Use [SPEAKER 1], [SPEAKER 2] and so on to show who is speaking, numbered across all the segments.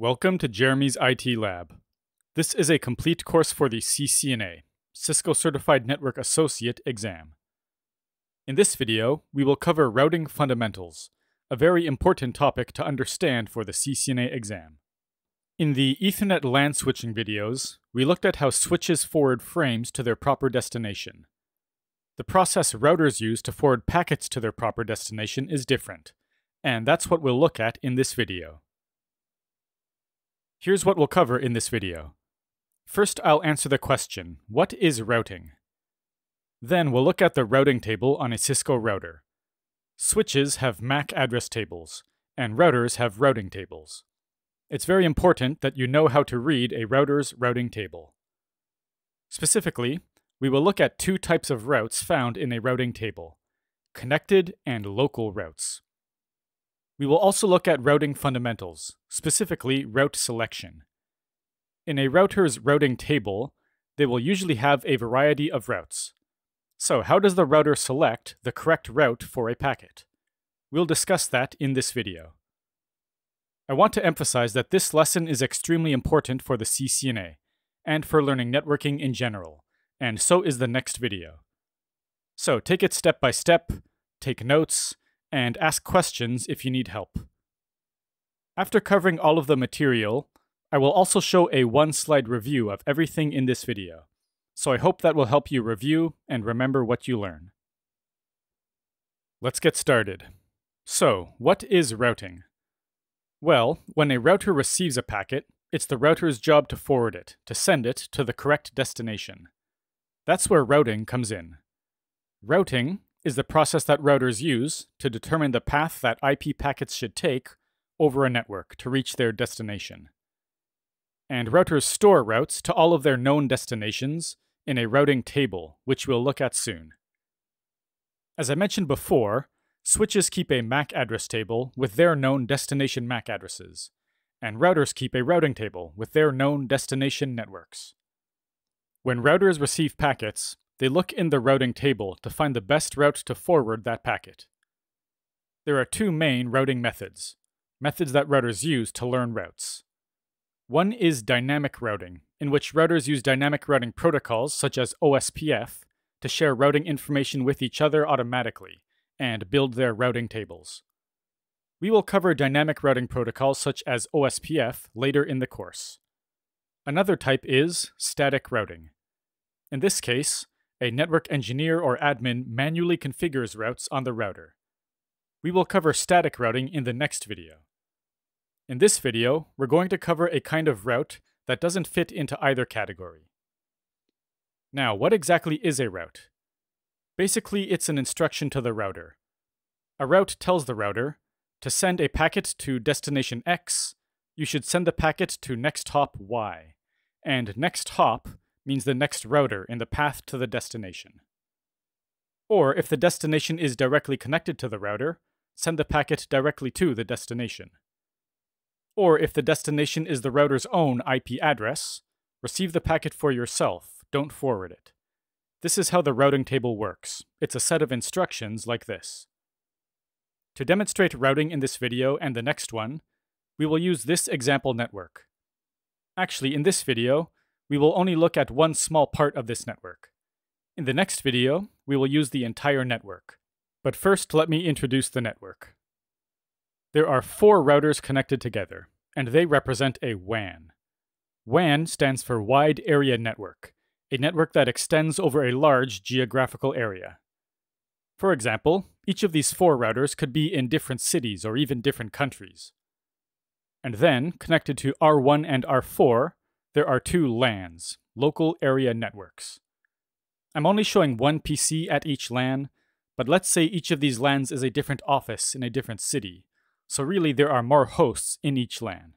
[SPEAKER 1] Welcome to Jeremy's IT Lab. This is a complete course for the CCNA, Cisco Certified Network Associate exam. In this video, we will cover routing fundamentals, a very important topic to understand for the CCNA exam. In the Ethernet LAN switching videos, we looked at how switches forward frames to their proper destination. The process routers use to forward packets to their proper destination is different, and that's what we'll look at in this video. Here's what we'll cover in this video. First, I'll answer the question, what is routing? Then we'll look at the routing table on a Cisco router. Switches have MAC address tables, and routers have routing tables. It's very important that you know how to read a router's routing table. Specifically, we will look at two types of routes found in a routing table, connected and local routes. We will also look at routing fundamentals, specifically route selection. In a router's routing table, they will usually have a variety of routes. So how does the router select the correct route for a packet? We'll discuss that in this video. I want to emphasize that this lesson is extremely important for the CCNA, and for learning networking in general, and so is the next video. So take it step by step, take notes, and ask questions if you need help. After covering all of the material, I will also show a one-slide review of everything in this video, so I hope that will help you review and remember what you learn. Let's get started. So, what is routing? Well, when a router receives a packet, it's the router's job to forward it, to send it to the correct destination. That's where routing comes in. Routing is the process that routers use to determine the path that IP packets should take over a network to reach their destination. And routers store routes to all of their known destinations in a routing table, which we'll look at soon. As I mentioned before, switches keep a MAC address table with their known destination MAC addresses, and routers keep a routing table with their known destination networks. When routers receive packets, they look in the routing table to find the best route to forward that packet. There are two main routing methods that routers use to learn routes. One is dynamic routing, in which routers use dynamic routing protocols such as OSPF to share routing information with each other automatically and build their routing tables. We will cover dynamic routing protocols such as OSPF later in the course. Another type is static routing. In this case, a network engineer or admin manually configures routes on the router. We will cover static routing in the next video. In this video, we're going to cover a kind of route that doesn't fit into either category. Now, what exactly is a route? Basically, it's an instruction to the router. A route tells the router, to send a packet to destination X, you should send the packet to next hop Y, and next hop means the next router in the path to the destination. Or if the destination is directly connected to the router, send the packet directly to the destination. Or if the destination is the router's own IP address, receive the packet for yourself, don't forward it. This is how the routing table works. It's a set of instructions like this. To demonstrate routing in this video and the next one, we will use this example network. Actually, in this video, we will only look at one small part of this network. In the next video, we will use the entire network. But first, let me introduce the network. There are 4 routers connected together, and they represent a WAN. WAN stands for Wide Area Network, a network that extends over a large geographical area. For example, each of these 4 routers could be in different cities or even different countries. And then, connected to R1 and R4, there are 2 LANs, local area networks. I'm only showing one PC at each LAN, but let's say each of these LANs is a different office in a different city, so really there are more hosts in each LAN.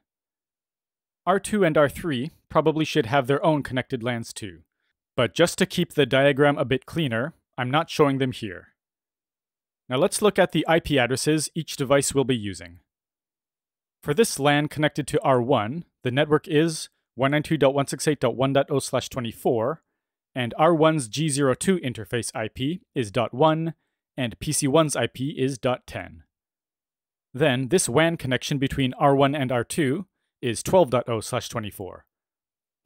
[SPEAKER 1] R2 and R3 probably should have their own connected LANs too, but just to keep the diagram a bit cleaner, I'm not showing them here. Now let's look at the IP addresses each device will be using. For this LAN connected to R1, the network is 192.168.1.0/24, and R1's G02 interface IP is .1, and PC1's IP is .10. Then, this WAN connection between R1 and R2 is 12.0/24.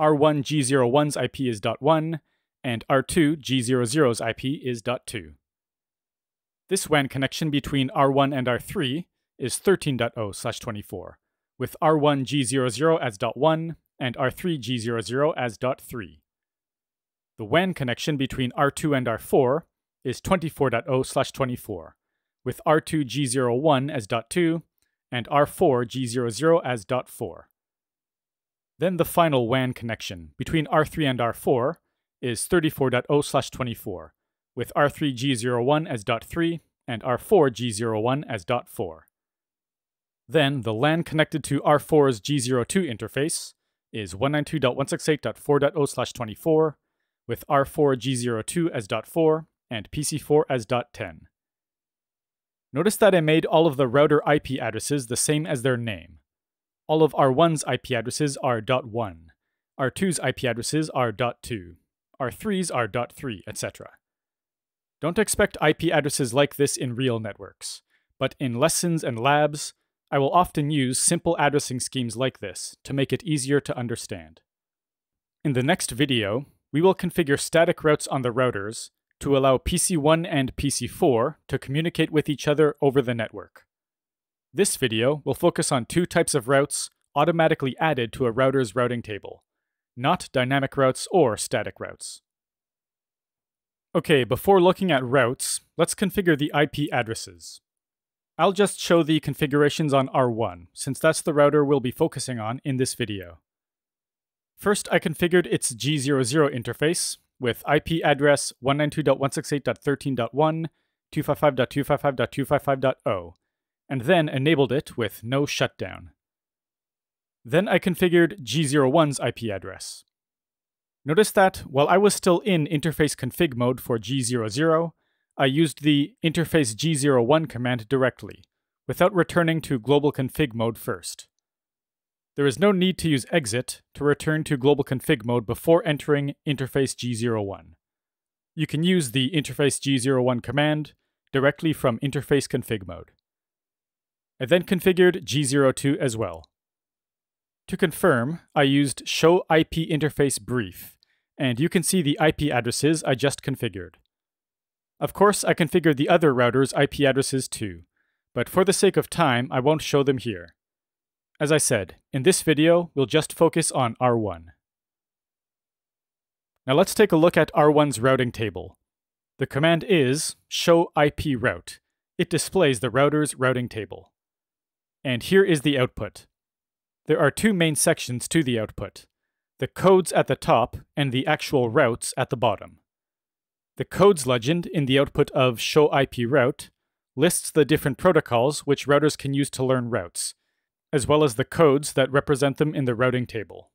[SPEAKER 1] R1G01's IP is .1, and R2G00's IP is .2. This WAN connection between R1 and R3 is 13.0/24, with R1G00 as .1 and R3G00 as .3. The WAN connection between R2 and R4 is 24.0/24, with R2G01 as .2 and R4G00 as .4. Then the final WAN connection between R3 and R4 is 34.0/24, with R3G01 as .3 and R4G01 as .4. Then the LAN connected to R4's G02 interface is 192.168.4.0/24, with R4G02 as .4 and PC4 as .10. Notice that I made all of the router IP addresses the same as their name. All of R1's IP addresses are .1, R2's IP addresses are .2, R3's are .3, etc. Don't expect IP addresses like this in real networks, but in lessons and labs, I will often use simple addressing schemes like this to make it easier to understand. In the next video, we will configure static routes on the routers to allow PC1 and PC4 to communicate with each other over the network. This video will focus on two types of routes automatically added to a router's routing table, not dynamic routes or static routes. Okay, before looking at routes, let's configure the IP addresses. I'll just show the configurations on R1, since that's the router we'll be focusing on in this video. First, I configured its G00 interface with IP address 192.168.13.1, 255.255.255.0, and then enabled it with no shutdown. Then I configured G01's IP address. Notice that while I was still in interface config mode for G00, I used the interface G01 command directly, without returning to global config mode first. There is no need to use exit to return to global config mode before entering interface G01. You can use the interface G01 command directly from interface config mode. I then configured G02 as well. To confirm, I used show IP interface brief, and you can see the IP addresses I just configured. Of course, I configured the other router's IP addresses too, but for the sake of time, I won't show them here. As I said, in this video, we'll just focus on R1. Now let's take a look at R1's routing table. The command is show IP route. It displays the router's routing table. And here is the output. There are two main sections to the output: the codes at the top and the actual routes at the bottom. The codes legend in the output of show IP route lists the different protocols which routers can use to learn routes, as well as the codes that represent them in the routing table.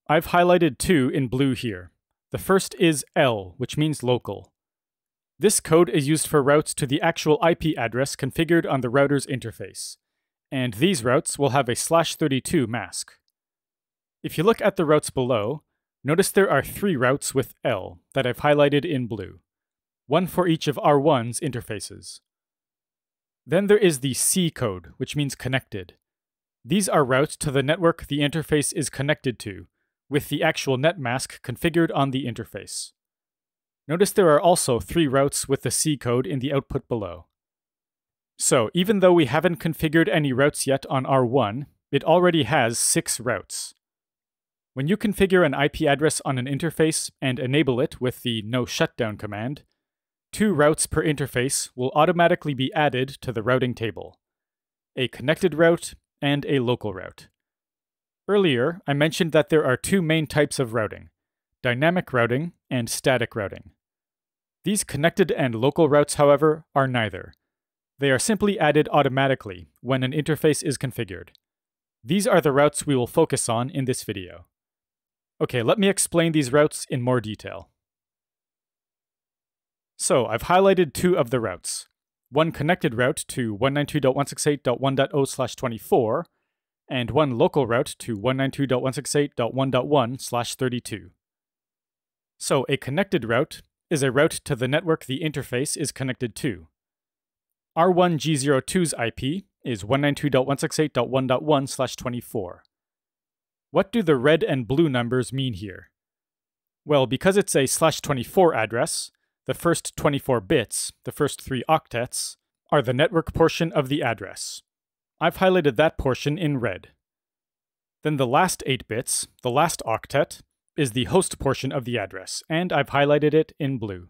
[SPEAKER 1] I've highlighted two in blue here. The first is L, which means local. This code is used for routes to the actual IP address configured on the router's interface, and these routes will have a /32 mask. If you look at the routes below, notice there are 3 routes with L that I've highlighted in blue, one for each of R1's interfaces. Then there is the C code, which means connected. These are routes to the network the interface is connected to, with the actual net mask configured on the interface. Notice there are also 3 routes with the C code in the output below. So, even though we haven't configured any routes yet on R1, it already has 6 routes. When you configure an IP address on an interface and enable it with the no shutdown command, 2 routes per interface will automatically be added to the routing table: a connected route and a local route. Earlier, I mentioned that there are 2 main types of routing: dynamic routing and static routing. These connected and local routes, however, are neither. They are simply added automatically when an interface is configured. These are the routes we will focus on in this video. Okay, let me explain these routes in more detail. So, I've highlighted 2 of the routes. One connected route to 192.168.1.0/24, and one local route to 192.168.1.1/32. So, a connected route is a route to the network the interface is connected to. R1G02's IP is 192.168.1.1/24. What do the red and blue numbers mean here? Well, because it's a /24 address, the first 24 bits, the first 3 octets, are the network portion of the address. I've highlighted that portion in red. Then the last 8 bits, the last octet, is the host portion of the address, and I've highlighted it in blue.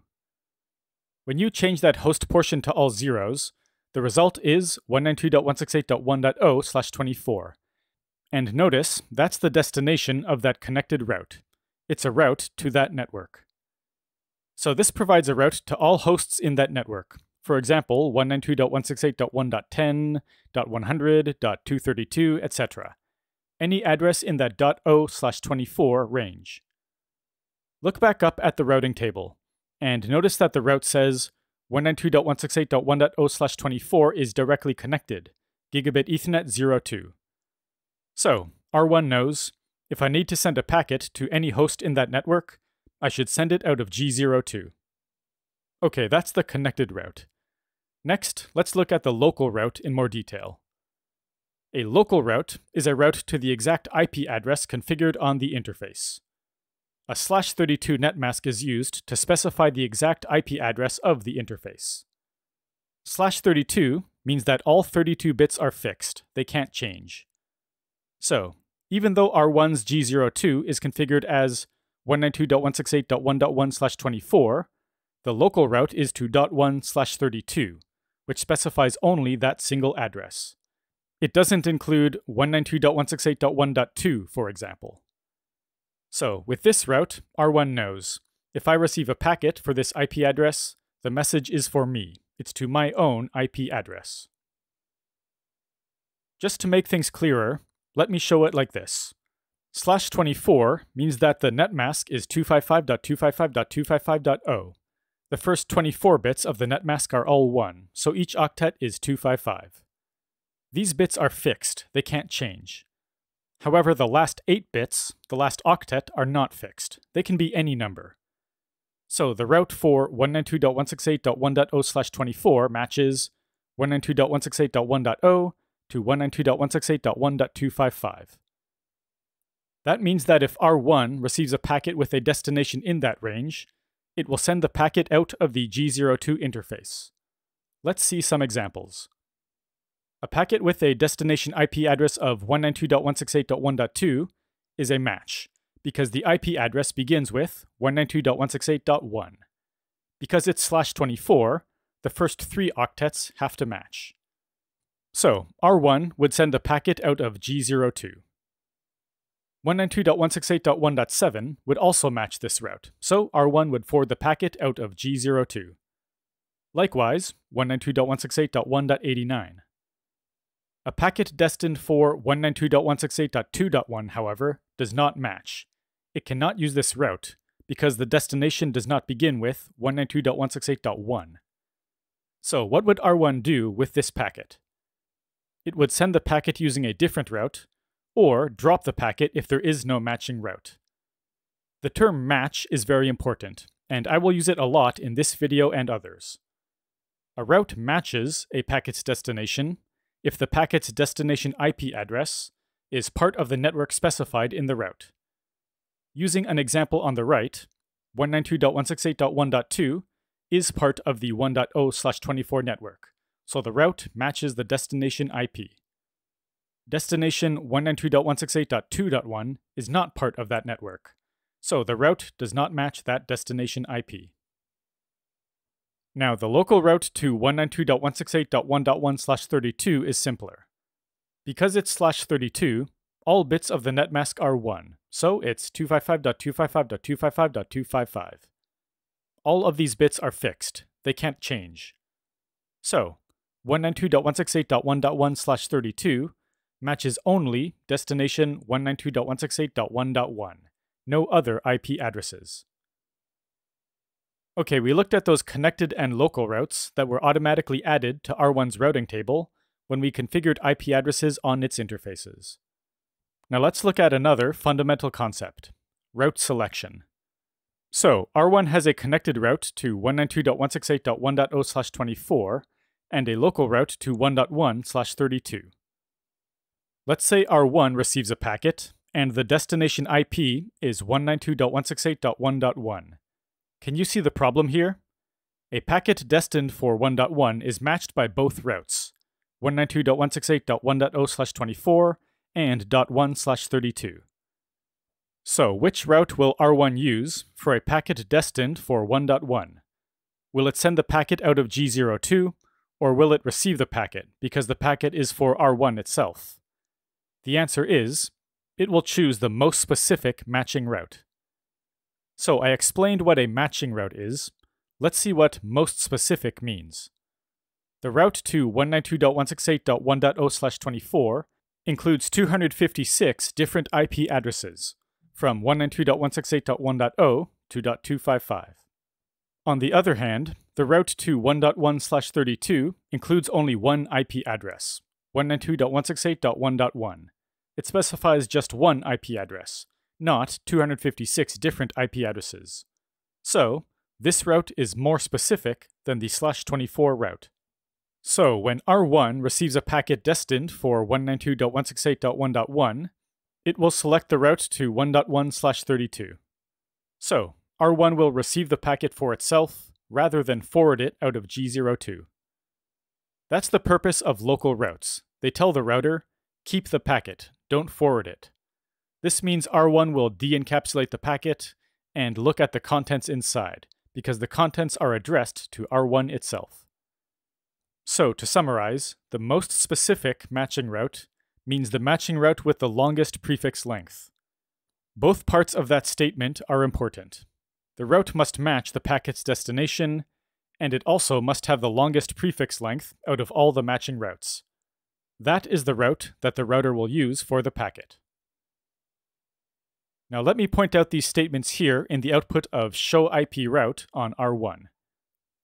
[SPEAKER 1] When you change that host portion to all zeros, the result is 192.168.1.0/24. And notice, that's the destination of that connected route. It's a route to that network. So this provides a route to all hosts in that network. For example, 192.168.1.10.100.232, etc. Any address in that .0/24 range. Look back up at the routing table, and notice that the route says 192.168.1.0/24 is directly connected, Gigabit Ethernet 02. So, R1 knows, if I need to send a packet to any host in that network, I should send it out of G02. Okay, that's the connected route. Next, let's look at the local route in more detail. A local route is a route to the exact IP address configured on the interface. A /32 netmask is used to specify the exact IP address of the interface. /32 means that all 32 bits are fixed, they can't change. So, even though R1's G02 is configured as 192.168.1.1/24, the local route is to .1/32, which specifies only that single address. It doesn't include 192.168.1.2, for example. So, with this route, R1 knows, if I receive a packet for this IP address, the message is for me. It's to my own IP address. Just to make things clearer, let me show it like this. /24 means that the netmask is 255.255.255.0. The first 24 bits of the netmask are all 1, so each octet is 255. These bits are fixed, they can't change. However, the last 8 bits, the last octet, are not fixed. They can be any number. So the route for 192.168.1.0/24 matches 192.168.1.0 to 192.168.1.255. That means that if R1 receives a packet with a destination in that range, it will send the packet out of the G02 interface. Let's see some examples. A packet with a destination IP address of 192.168.1.2 is a match, because the IP address begins with 192.168.1. Because it's /24, the first 3 octets have to match. So, R1 would send the packet out of G02. 192.168.1.7 would also match this route, so R1 would forward the packet out of G02. Likewise, 192.168.1.89. A packet destined for 192.168.2.1, however, does not match. It cannot use this route, because the destination does not begin with 192.168.1. So what would R1 do with this packet? It would send the packet using a different route, or drop the packet if there is no matching route. The term match is very important, and I will use it a lot in this video and others. A route matches a packet's destination if the packet's destination IP address is part of the network specified in the route. Using an example on the right, 192.168.1.2 is part of the 1.0/24 network, so the route matches the destination IP. Destination 192.168.2.1 is not part of that network, so the route does not match that destination IP. Now, the local route to 192.168.1.1/32 is simpler. Because it's /32, all bits of the netmask are 1, so it's 255.255.255.255. All of these bits are fixed, they can't change. So, 192.168.1.1/32 matches only destination 192.168.1.1, no other IP addresses. Okay, we looked at those connected and local routes that were automatically added to R1's routing table when we configured IP addresses on its interfaces. Now let's look at another fundamental concept, route selection. So, R1 has a connected route to 192.168.1.0/24 and a local route to 1.1/32. Let's say R1 receives a packet, and the destination IP is 192.168.1.1. Can you see the problem here? A packet destined for 1.1 is matched by both routes, 192.168.1.0/24 and .1/32. So, which route will R1 use for a packet destined for 1.1? Will it send the packet out of G02, or will it receive the packet because the packet is for R1 itself? The answer is, it will choose the most specific matching route. So I explained what a matching route is. Let's see what most specific means. The route to 192.168.1.0/24 includes 256 different IP addresses, from 192.168.1.0 to .255. On the other hand, the route to 1.1/32 includes only one IP address, 192.168.1.1. It specifies just one IP address, not 256 different IP addresses. So, this route is more specific than the /24 route. So, when R1 receives a packet destined for 192.168.1.1, it will select the route to 1.1/32. So, R1 will receive the packet for itself, rather than forward it out of G02. That's the purpose of local routes. They tell the router, keep the packet, don't forward it. This means R1 will de-encapsulate the packet and look at the contents inside, because the contents are addressed to R1 itself. So, to summarize, the most specific matching route means the matching route with the longest prefix length. Both parts of that statement are important. The route must match the packet's destination, and it also must have the longest prefix length out of all the matching routes. That is the route that the router will use for the packet. Now let me point out these statements here in the output of show IP route on R1.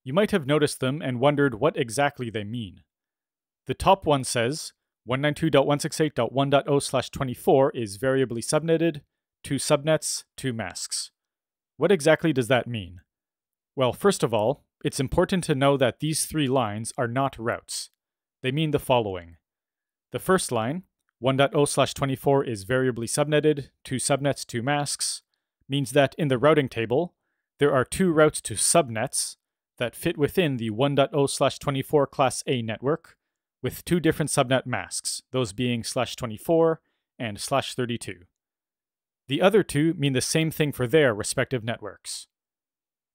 [SPEAKER 1] You might have noticed them and wondered what exactly they mean. The top one says 192.168.1.0/24 is variably subnetted, 2 subnets, 2 masks. What exactly does that mean? Well, first of all, it's important to know that these 3 lines are not routes. They mean the following. The first line, 1.0/24 is variably subnetted, 2 subnets, 2 masks, means that in the routing table, there are 2 routes to subnets that fit within the 1.0/24 class A network, with 2 different subnet masks, those being /24 and /32. The other 2 mean the same thing for their respective networks.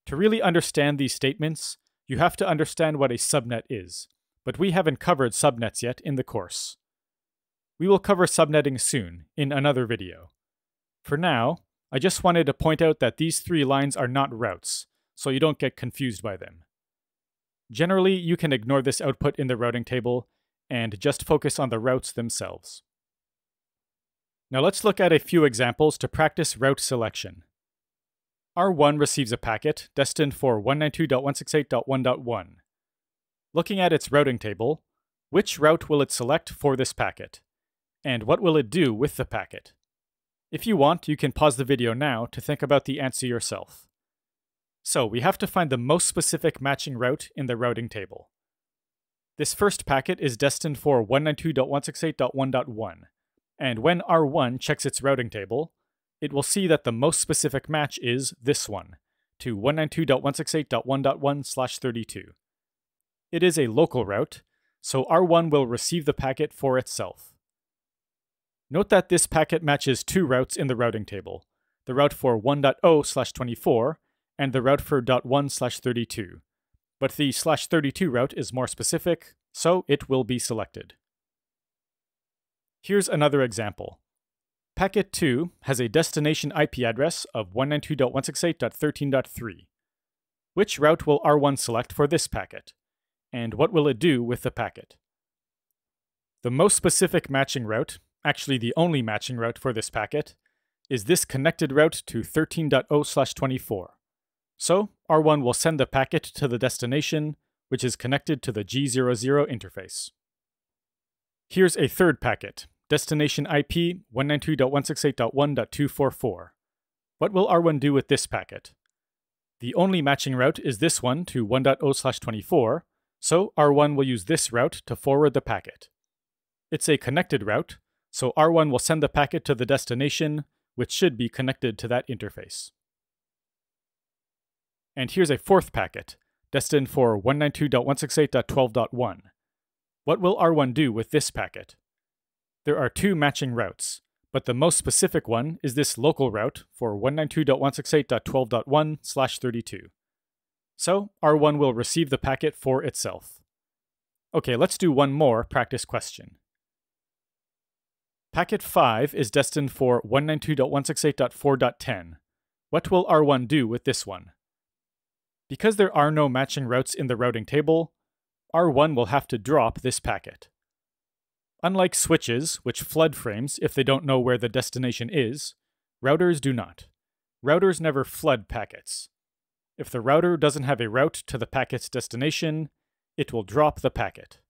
[SPEAKER 1] To really understand these statements, you have to understand what a subnet is, but we haven't covered subnets yet in the course. We will cover subnetting soon, in another video. For now, I just wanted to point out that these 3 lines are not routes, so you don't get confused by them. Generally, you can ignore this output in the routing table and just focus on the routes themselves. Now let's look at a few examples to practice route selection. R1 receives a packet destined for 192.168.1.1. Looking at its routing table, which route will it select for this packet? And what will it do with the packet? If you want, you can pause the video now to think about the answer yourself. So we have to find the most specific matching route in the routing table. This first packet is destined for 192.168.1.1, and when R1 checks its routing table, it will see that the most specific match is this one, to 192.168.1.1/32. It is a local route, so R1 will receive the packet for itself. Note that this packet matches 2 routes in the routing table, the route for 1.0/24 and the route for .1/32. But the /32 route is more specific, so it will be selected. Here's another example. Packet 2 has a destination IP address of 192.168.13.3. Which route will R1 select for this packet? And what will it do with the packet? The most specific matching route, actually the only matching route for this packet, is this connected route to 13.0/24. So, R1 will send the packet to the destination, which is connected to the G00 interface. Here's a third packet, destination IP 192.168.1.244. What will R1 do with this packet? The only matching route is this one to 1.0/24, so R1 will use this route to forward the packet. It's a connected route, so R1 will send the packet to the destination, which should be connected to that interface. And here's a fourth packet, destined for 192.168.12.1. What will R1 do with this packet? There are two matching routes, but the most specific one is this local route for 192.168.12.1/32. So R1 will receive the packet for itself. Okay, let's do one more practice question. Packet 5 is destined for 192.168.4.10. What will R1 do with this one? Because there are no matching routes in the routing table, R1 will have to drop this packet. Unlike switches, which flood frames if they don't know where the destination is, routers do not. Routers never flood packets. If the router doesn't have a route to the packet's destination, it will drop the packet.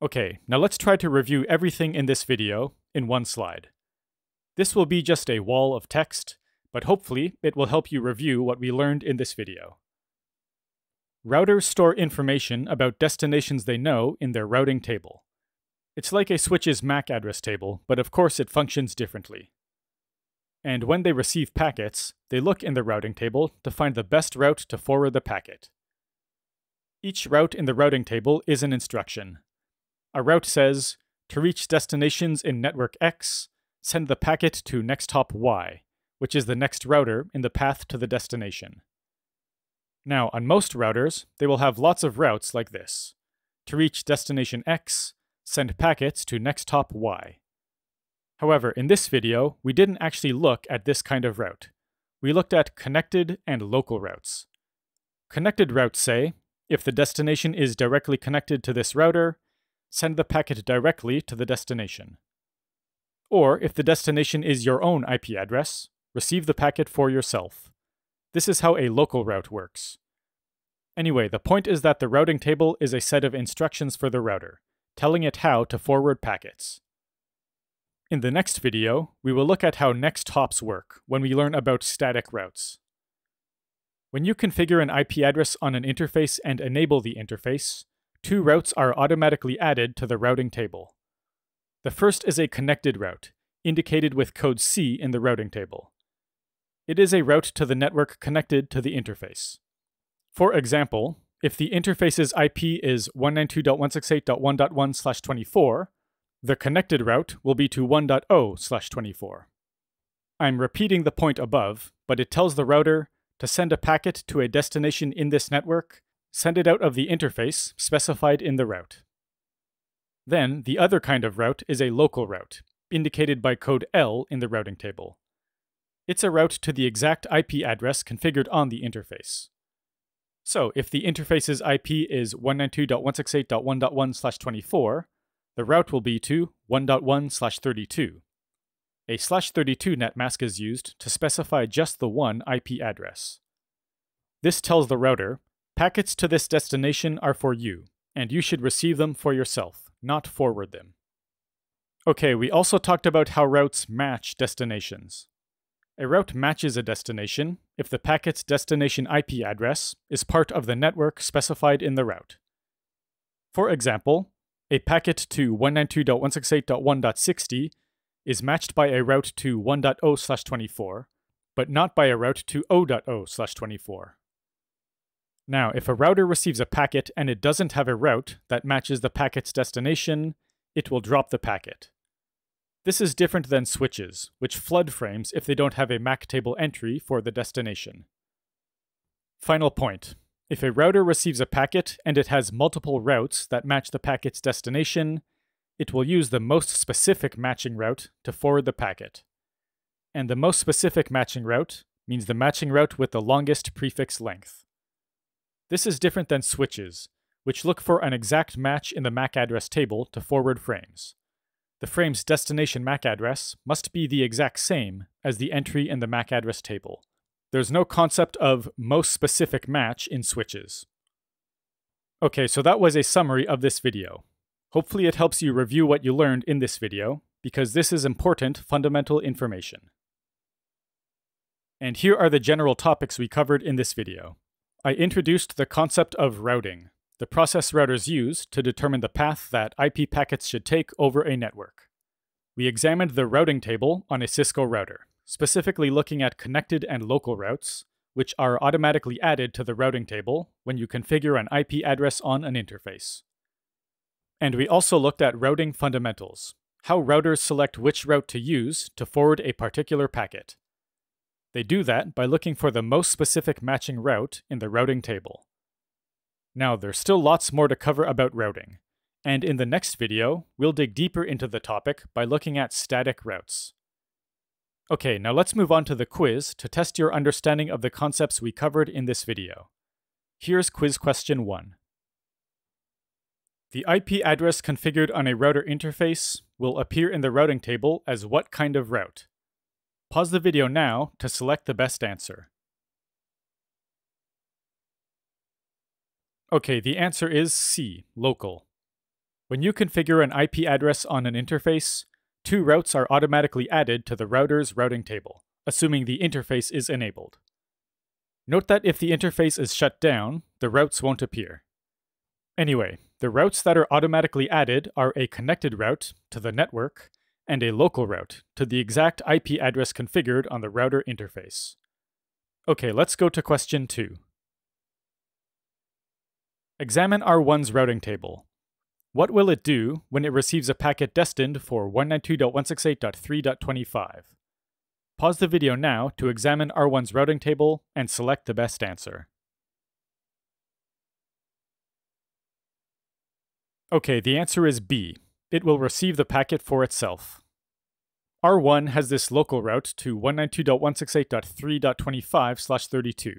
[SPEAKER 1] Okay, now let's try to review everything in this video in one slide. This will be just a wall of text, but hopefully it will help you review what we learned in this video. Routers store information about destinations they know in their routing table. It's like a switch's MAC address table, but of course it functions differently. And when they receive packets, they look in the routing table to find the best route to forward the packet. Each route in the routing table is an instruction. A route says, to reach destinations in network X, send the packet to next hop Y, which is the next router in the path to the destination. Now, on most routers, they will have lots of routes like this. To reach destination X, send packets to next hop Y. However, in this video, we didn't actually look at this kind of route. We looked at connected and local routes. Connected routes say, if the destination is directly connected to this router, send the packet directly to the destination. Or, if the destination is your own IP address, receive the packet for yourself. This is how a local route works. Anyway, the point is that the routing table is a set of instructions for the router, telling it how to forward packets. In the next video, we will look at how next hops work when we learn about static routes. When you configure an IP address on an interface and enable the interface, two routes are automatically added to the routing table. The first is a connected route, indicated with code C in the routing table. It is a route to the network connected to the interface. For example, if the interface's IP is 192.168.1.1/24, the connected route will be to 1.0/24. I'm repeating the point above, but it tells the router to send a packet to a destination in this network, send it out of the interface specified in the route. Then, the other kind of route is a local route, indicated by code L in the routing table. It's a route to the exact IP address configured on the interface. So, if the interface's IP is 192.168.1.1/24, the route will be to 1.1/32. A /32 net mask is used to specify just the one IP address. This tells the router, packets to this destination are for you, and you should receive them for yourself, not forward them. Okay, we also talked about how routes match destinations. A route matches a destination if the packet's destination IP address is part of the network specified in the route. For example, a packet to 192.168.1.60 is matched by a route to 1.0/24, but not by a route to 0.0/24. Now, if a router receives a packet and it doesn't have a route that matches the packet's destination, it will drop the packet. This is different than switches, which flood frames if they don't have a MAC table entry for the destination. Final point. If a router receives a packet and it has multiple routes that match the packet's destination, it will use the most specific matching route to forward the packet. And the most specific matching route means the matching route with the longest prefix length. This is different than switches, which look for an exact match in the MAC address table to forward frames. The frame's destination MAC address must be the exact same as the entry in the MAC address table. There's no concept of most specific match in switches. Okay, so that was a summary of this video. Hopefully it helps you review what you learned in this video, because this is important fundamental information. And here are the general topics we covered in this video. I introduced the concept of routing, the process routers use to determine the path that IP packets should take over a network. We examined the routing table on a Cisco router, specifically looking at connected and local routes, which are automatically added to the routing table when you configure an IP address on an interface. And we also looked at routing fundamentals, how routers select which route to use to forward a particular packet. They do that by looking for the most specific matching route in the routing table. Now, there's still lots more to cover about routing, and in the next video, we'll dig deeper into the topic by looking at static routes. Okay, now let's move on to the quiz to test your understanding of the concepts we covered in this video. Here's quiz question 1. The IP address configured on a router interface will appear in the routing table as what kind of route? Pause the video now to select the best answer. Okay, the answer is C, local. When you configure an IP address on an interface, 2 routes are automatically added to the router's routing table, assuming the interface is enabled. Note that if the interface is shut down, the routes won't appear. Anyway, the routes that are automatically added are a connected route to the network and a local route to the exact IP address configured on the router interface. Okay, let's go to question 2. Examine R1's routing table. What will it do when it receives a packet destined for 192.168.3.25? Pause the video now to examine R1's routing table and select the best answer. Okay, the answer is B. It will receive the packet for itself. R1 has this local route to 192.168.3.25/32,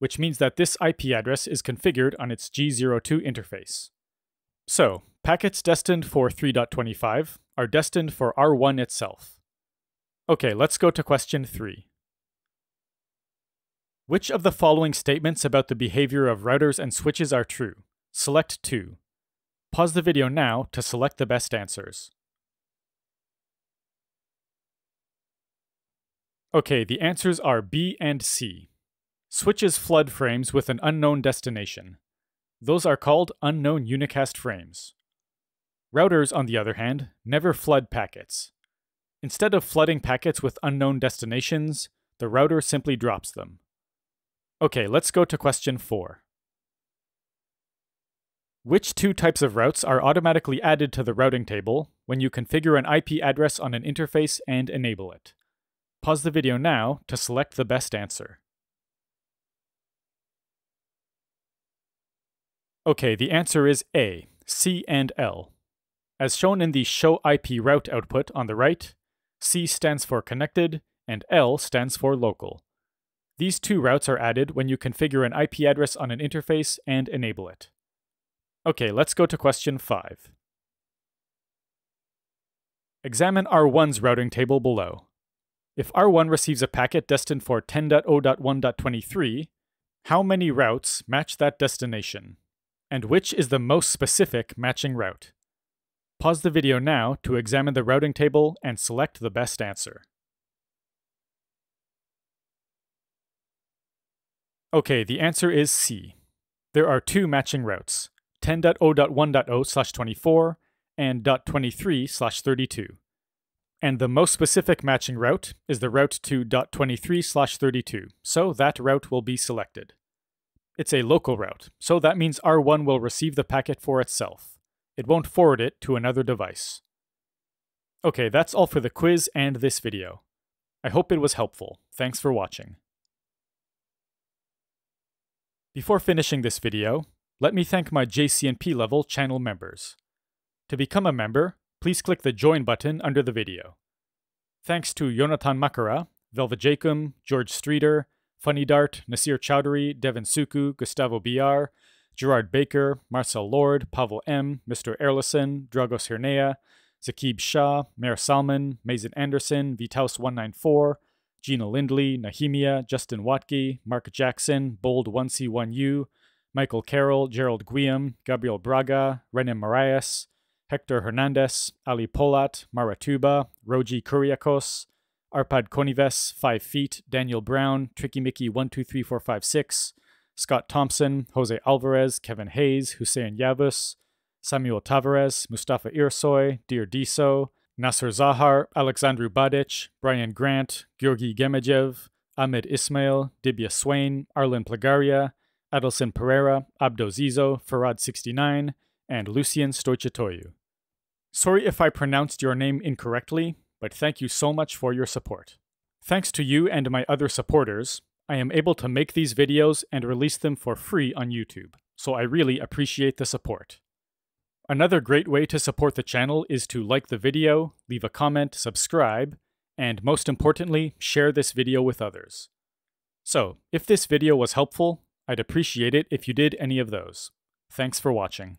[SPEAKER 1] which means that this IP address is configured on its G02 interface. So, packets destined for 3.25 are destined for R1 itself. Okay, let's go to question 3. Which of the following statements about the behavior of routers and switches are true? Select 2. Pause the video now to select the best answers. Okay, the answers are B and C. Switches flood frames with an unknown destination. Those are called unknown unicast frames. Routers, on the other hand, never flood packets. Instead of flooding packets with unknown destinations, the router simply drops them. Okay, let's go to question 4. Which 2 types of routes are automatically added to the routing table when you configure an IP address on an interface and enable it? Pause the video now to select the best answer. Okay, the answer is A, C and L. As shown in the Show IP Route output on the right, C stands for connected and L stands for local. These 2 routes are added when you configure an IP address on an interface and enable it. Okay, let's go to question 5. Examine R1's routing table below. If R1 receives a packet destined for 10.0.1.23, how many routes match that destination? And which is the most specific matching route? Pause the video now to examine the routing table and select the best answer. Okay, the answer is C. There are 2 matching routes, 10.0.1.0/24 and .23/32. And the most specific matching route is the route to .23/32, so that route will be selected. It's a local route, so that means R1 will receive the packet for itself. It won't forward it to another device. Okay, that's all for the quiz and this video. I hope it was helpful. Thanks for watching. Before finishing this video, let me thank my JCNP level channel members. To become a member, please click the Join button under the video. Thanks to Jonathan Makara, Velvet Jacob, George Streeter, Funny Dart, Nasir Chowdhury, Devin Suku, Gustavo BR, Gerard Baker, Marcel Lord, Pavel M, Mr. Erlison, Dragos Hirnea, Zakib Shah, Mayor Salman, Mason Anderson, Vitaus194, Gina Lindley, Nahimia, Justin Watke, Mark Jackson, Bold1C1U, Michael Carroll, Gerald Guillaume, Gabriel Braga, René Marias, Hector Hernandez, Ali Polat, Maratuba, Roji Kuriakos, Arpad Konives, 5 Feet, Daniel Brown, Tricky Mickey 123456, Scott Thompson, Jose Alvarez, Kevin Hayes, Hussein Yavuz, Samuel Tavares, Mustafa Irsoy, Dear Diso, Nasser Zahar, Alexandru Badic, Brian Grant, Georgi Gemejev, Ahmed Ismail, Dibya Swain, Arlen Plagaria, Adelson Pereira, Abdo Zizo, Farad69, and Lucian Stoichitoyu. Sorry if I pronounced your name incorrectly, but thank you so much for your support. Thanks to you and my other supporters, I am able to make these videos and release them for free on YouTube, so I really appreciate the support. Another great way to support the channel is to like the video, leave a comment, subscribe, and most importantly, share this video with others. So, if this video was helpful, I'd appreciate it if you did any of those. Thanks for watching.